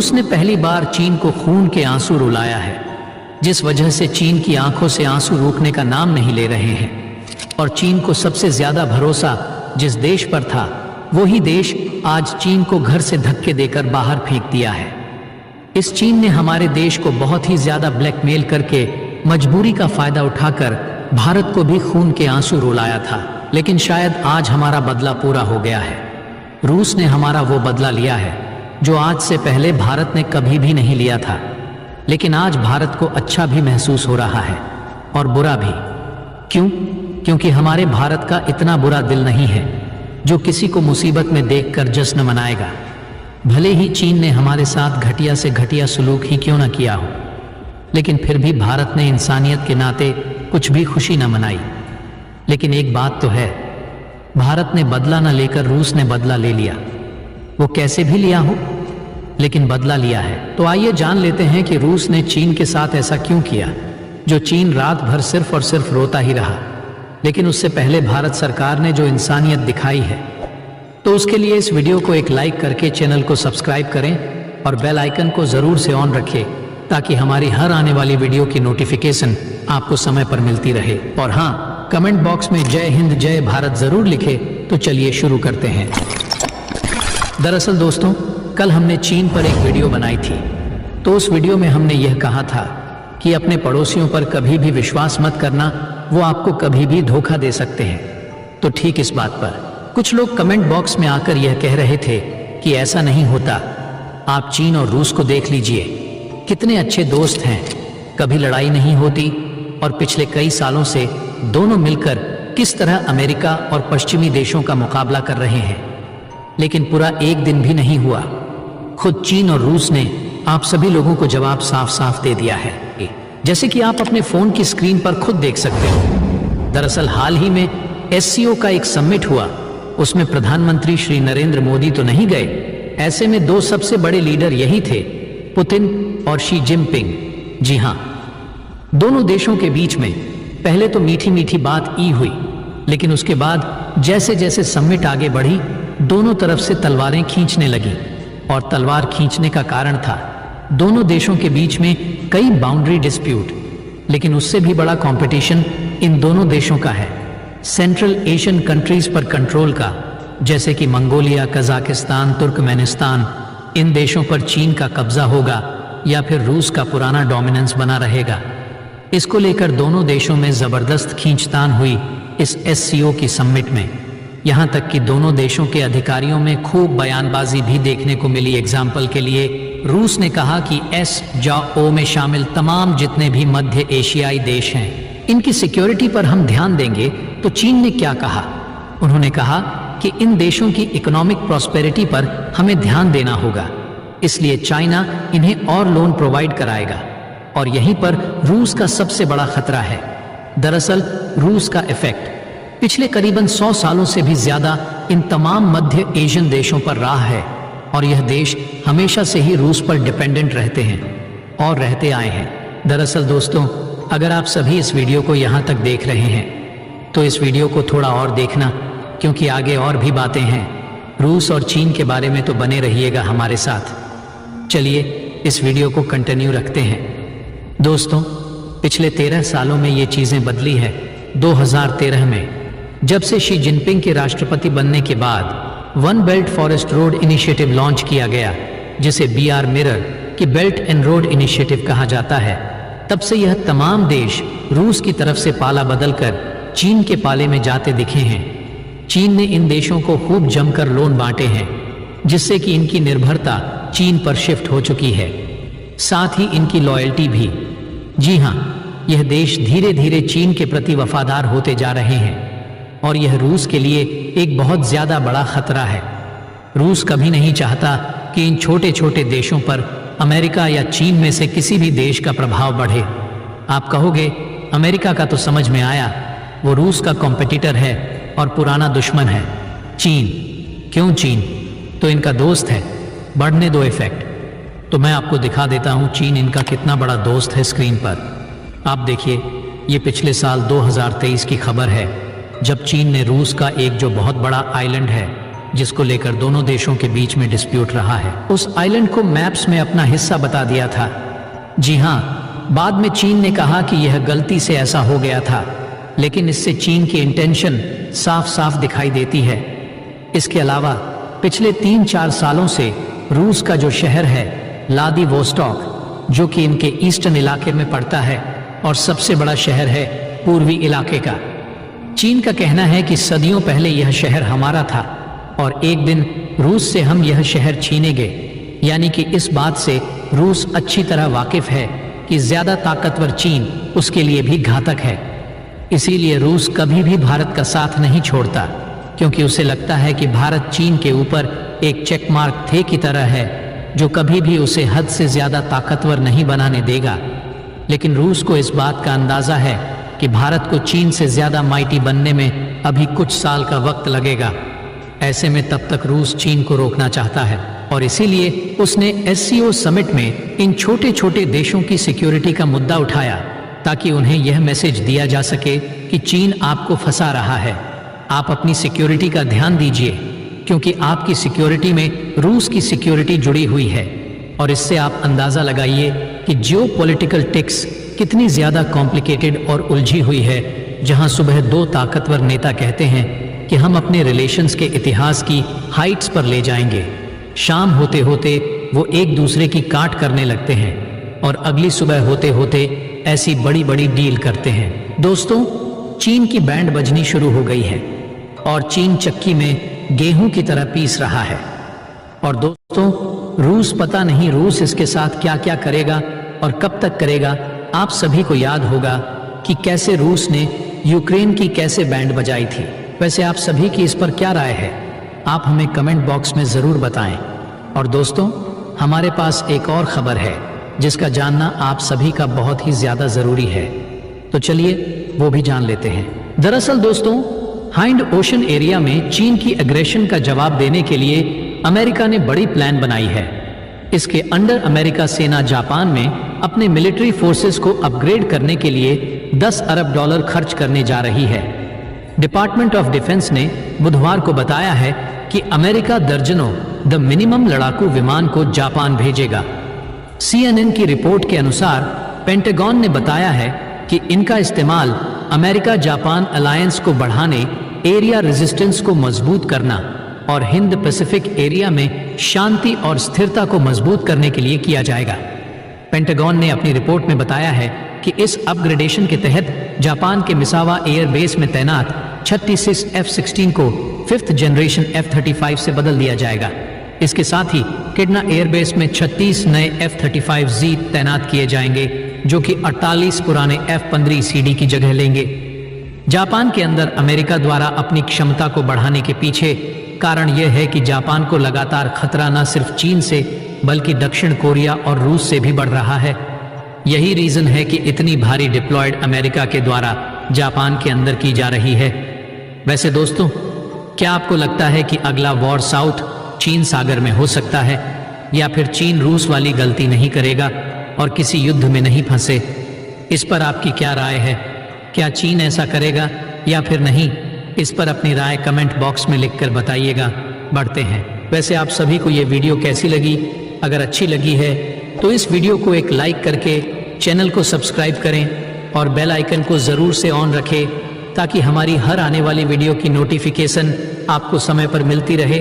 रूस ने पहली बार चीन को खून के आंसू रुलाया है, जिस वजह से चीन की आंखों से आंसू रुकने का नाम नहीं ले रहे हैं। और चीन को सबसे ज्यादा भरोसा जिस देश पर था, वही देश आज चीन को घर से धक्के देकर बाहर फेंक दिया है। इस चीन ने हमारे देश को बहुत ही ज्यादा ब्लैकमेल करके मजबूरी का फायदा उठाकर भारत को भी खून के आंसू रुलाया था। लेकिन शायद आज हमारा बदला पूरा हो गया है। रूस ने हमारा वो बदला लिया है जो आज से पहले भारत ने कभी भी नहीं लिया था। लेकिन आज भारत को अच्छा भी महसूस हो रहा है और बुरा भी। क्यों? क्योंकि हमारे भारत का इतना बुरा दिल नहीं है जो किसी को मुसीबत में देखकर जश्न मनाएगा, भले ही चीन ने हमारे साथ घटिया से घटिया सलूक ही क्यों न किया हो। लेकिन फिर भी भारत ने इंसानियत के नाते कुछ भी खुशी न मनाई। लेकिन एक बात तो है, भारत ने बदला न लेकर रूस ने बदला ले लिया। वो कैसे भी लिया हो, लेकिन बदला लिया है। तो आइए जान लेते हैं कि रूस ने चीन के साथ ऐसा क्यों किया, जो चीन रात भर सिर्फ और सिर्फ रोता ही रहा। लेकिन उससे पहले भारत सरकार ने जो इंसानियत दिखाई है, तो उसके लिए इस वीडियो को एक लाइक करके चैनल को सब्सक्राइब करें और बेल आइकन को जरूर से ऑन रखें, ताकि हमारी हर आने वाली वीडियो की नोटिफिकेशन आपको समय पर मिलती रहे। और हाँ, कमेंट बॉक्स में जय हिंद जय भारत जरूर लिखे। तो चलिए शुरू करते हैं। दरअसल दोस्तों, कल हमने चीन पर एक वीडियो बनाई थी। तो उस वीडियो में हमने यह कहा था कि अपने पड़ोसियों पर कभी भी विश्वास मत करना, वो आपको कभी भी धोखा दे सकते हैं। तो ठीक इस बात पर कुछ लोग कमेंट बॉक्स में आकर यह कह रहे थे कि ऐसा नहीं होता। आप चीन और रूस को देख लीजिए, कितने अच्छे दोस्त हैं, कभी लड़ाई नहीं होती। और पिछले कई सालों से दोनों मिलकर किस तरह अमेरिका और पश्चिमी देशों का मुकाबला कर रहे हैं। लेकिन पूरा एक दिन भी नहीं हुआ, खुद चीन और रूस ने आप सभी लोगों को जवाब साफ साफ दे दिया है, जैसे कि आप अपने फोन की स्क्रीन पर खुद देख सकते हो। दरअसल हाल ही में SCO का एक समिट हुआ, उसमें प्रधानमंत्री श्री नरेंद्र मोदी तो नहीं गए। ऐसे में दो सबसे बड़े लीडर यही थे, पुतिन और शी जिनपिंग। जी हाँ, दोनों देशों के बीच में पहले तो मीठी मीठी बात हुई, लेकिन उसके बाद जैसे जैसे समिट आगे बढ़ी, दोनों तरफ से तलवारें खींचने लगी। और तलवार खींचने का कारण था दोनों देशों के बीच में कई बाउंड्री डिस्प्यूट। लेकिन उससे भी बड़ा कंपटीशन इन दोनों देशों का है सेंट्रल एशियन कंट्रीज पर कंट्रोल का, जैसे कि मंगोलिया, कजाकिस्तान, तुर्कमेनिस्तान। इन देशों पर चीन का कब्जा होगा या फिर रूस का पुराना डोमिनेंस बना रहेगा। इसको लेकर दोनों देशों में जबरदस्त खींचतान हुई इस SCO की समिट में। यहाँ तक कि दोनों देशों के अधिकारियों में खूब बयानबाजी भी देखने को मिली। एग्जाम्पल के लिए रूस ने कहा कि SCO में शामिल तमाम जितने भी मध्य एशियाई देश हैं, इनकी सिक्योरिटी पर हम ध्यान देंगे। तो चीन ने क्या कहा? उन्होंने कहा कि इन देशों की इकोनॉमिक प्रॉस्पेरिटी पर हमें ध्यान देना होगा, इसलिए चाइना इन्हें और लोन प्रोवाइड कराएगा। और यहीं पर रूस का सबसे बड़ा खतरा है। दरअसल रूस का इफेक्ट पिछले करीबन 100 सालों से भी ज्यादा इन तमाम मध्य एशियन देशों पर रहा है। और यह देश हमेशा से ही रूस पर डिपेंडेंट रहते हैं और रहते आए हैं। दरअसल दोस्तों, अगर आप सभी इस वीडियो को यहाँ तक देख रहे हैं, तो इस वीडियो को थोड़ा और देखना, क्योंकि आगे और भी बातें हैं रूस और चीन के बारे में। तो बने रहिएगा हमारे साथ। चलिए इस वीडियो को कंटिन्यू रखते हैं। दोस्तों, पिछले 13 सालों में ये चीजें बदली है। 2013 में जब से शी जिनपिंग के राष्ट्रपति बनने के बाद one belt forest road initiative launch किया गया, जिसे BR मिरर की बेल्ट एंड रोड इनिशिएटिव कहा जाता है, तब से यह तमाम देश रूस की तरफ से पाला बदलकर चीन के पाले में जाते दिखे हैं। चीन ने इन देशों को खूब जमकर लोन बांटे हैं, जिससे कि इनकी निर्भरता चीन पर शिफ्ट हो चुकी है, साथ ही इनकी लॉयल्टी भी। जी हाँ, यह देश धीरे धीरे चीन के प्रति वफादार होते जा रहे हैं और यह रूस के लिए एक बहुत ज्यादा बड़ा खतरा है। रूस कभी नहीं चाहता कि इन छोटे छोटे देशों पर अमेरिका या चीन में से किसी भी देश का प्रभाव बढ़े। आप कहोगे अमेरिका का तो समझ में आया, वो रूस का कॉम्पिटिटर है और पुराना दुश्मन है। चीन क्यों? चीन तो इनका दोस्त है। बढ़ने दो इफेक्ट। तो मैं आपको दिखा देता हूं चीन इनका कितना बड़ा दोस्त है। स्क्रीन पर आप देखिए, ये पिछले साल 2023 की खबर है, जब चीन ने रूस का एक जो बहुत बड़ा आइलैंड है जिसको लेकर दोनों देशों के बीच में डिस्प्यूट रहा है। उस आइलैंड को मैप्स में अपना हिस्सा बता दिया था। जी हाँ, बाद में चीन ने कहा कि यह गलती से ऐसा हो गया था, लेकिन इससे चीन की इंटेंशन साफ साफ दिखाई देती है। इसके अलावा पिछले 3-4 सालों से रूस का जो शहर है व्लादिवोस्टॉक, जो कि इनके ईस्टर्न इलाके में पड़ता है और सबसे बड़ा शहर है पूर्वी इलाके का, चीन का कहना है कि सदियों पहले यह शहर हमारा था और एक दिन रूस से हम यह शहर छीनेंगे। यानी कि इस बात से रूस अच्छी तरह वाकिफ है कि ज्यादा ताकतवर चीन उसके लिए भी घातक है। इसीलिए रूस कभी भी भारत का साथ नहीं छोड़ता, क्योंकि उसे लगता है कि भारत चीन के ऊपर एक चेक मार्क थे की तरह है, जो कभी भी उसे हद से ज्यादा ताकतवर नहीं बनाने देगा। लेकिन रूस को इस बात का अंदाजा है कि भारत को चीन से ज्यादा माइटी बनने में अभी कुछ साल का वक्त लगेगा। ऐसे में तब तक रूस चीन को रोकना चाहता है और इसीलिए उसने SCO समिट में इन छोटे छोटे देशों की सिक्योरिटी का मुद्दा उठाया, ताकि उन्हें यह मैसेज दिया जा सके कि चीन आपको फंसा रहा है, आप अपनी सिक्योरिटी का ध्यान दीजिए, क्योंकि आपकी सिक्योरिटी में रूस की सिक्योरिटी जुड़ी हुई है। और इससे आप अंदाजा लगाइए कि जियोपॉलिटिकल टिक्स कितनी ज्यादा कॉम्प्लिकेटेड और उलझी हुई है, जहां सुबह 2 ताकतवर नेता कहते हैं कि हम अपने रिलेशंस के इतिहास की हाइट्स पर ले जाएंगे, शाम होते होते वो एक दूसरे की काट करने लगते हैं और अगली सुबह होते होते ऐसी बड़ी बड़ी डील करते हैं। दोस्तों, चीन की बैंड बजनी शुरू हो गई है और चीन चक्की में गेहूं की तरह पीस रहा है। और दोस्तों, रूस पता नहीं रूस इसके साथ क्या क्या करेगा और कब तक करेगा। आप सभी को याद होगा कि कैसे रूस ने यूक्रेन की कैसे बैंड बजाई थी। वैसे आप सभी की इस पर क्या राय है, आप हमें कमेंट बॉक्स में जरूर बताएं। और दोस्तों, हमारे पास एक और खबर है जिसका जानना आप सभी का बहुत ही ज्यादा जरूरी है, तो चलिए वो भी जान लेते हैं। दरअसल दोस्तों, हाइंड ओशन एरिया में चीन की एग्रेशन का जवाब देने के लिए अमेरिका ने बड़ी प्लान बनाई है। इसके अंडर अमेरिका सेना जापान में अपने मिलिट्री फोर्सेस को अपग्रेड करने के लिए $10 अरब खर्च करने जा रही है। डिपार्टमेंट ऑफ डिफेंस ने बुधवार को बताया है कि अमेरिका दर्जनों द मिनिमम लड़ाकू विमान को जापान भेजेगा। CNN की रिपोर्ट के अनुसार पेंटागन ने बताया है कि इनका इस्तेमाल अमेरिका जापान अलायंस को बढ़ाने, एरिया रेजिस्टेंस को मजबूत करना और हिंद पैसिफिक एरिया में शांति और स्थिरता को मजबूत करने के लिए किया जाएगा। पेंटागन ने अपनी रिपोर्ट में बताया है कि इस अपग्रेडेशन के तहत जापान के मिसावा एयरबेस में तैनात 36 F-16 को 5th जनरेशन F-35 से बदल दिया जाएगा। इसके साथ ही किडना एयरबेस में 36 नए F-35Z तैनात किए जाएंगे, जो कि 48 पुराने F-15 CD की जगह लेंगे। जापान के अंदर अमेरिका द्वारा अपनी क्षमता को बढ़ाने के पीछे कारण यह है कि जापान को लगातार खतरा न सिर्फ चीन से बल्कि दक्षिण कोरिया और रूस से भी बढ़ रहा है। यही रीजन है कि इतनी भारी डिप्लॉयड अमेरिका के द्वारा जापान के अंदर की जा रही है। वैसे दोस्तों, क्या आपको लगता है कि अगला वॉर साउथ चीन सागर में हो सकता है, या फिर चीन रूस वाली गलती नहीं करेगा और किसी युद्ध में नहीं फंसे? इस पर आपकी क्या राय है? क्या चीन ऐसा करेगा या फिर नहीं? इस पर अपनी राय कमेंट बॉक्स में लिखकर बताइएगा। बढ़ते हैं। वैसे आप सभी को ये वीडियो कैसी लगी? अगर अच्छी लगी है तो इस वीडियो को एक लाइक करके चैनल को सब्सक्राइब करें और बेल आइकन को ज़रूर से ऑन रखें, ताकि हमारी हर आने वाली वीडियो की नोटिफिकेशन आपको समय पर मिलती रहे।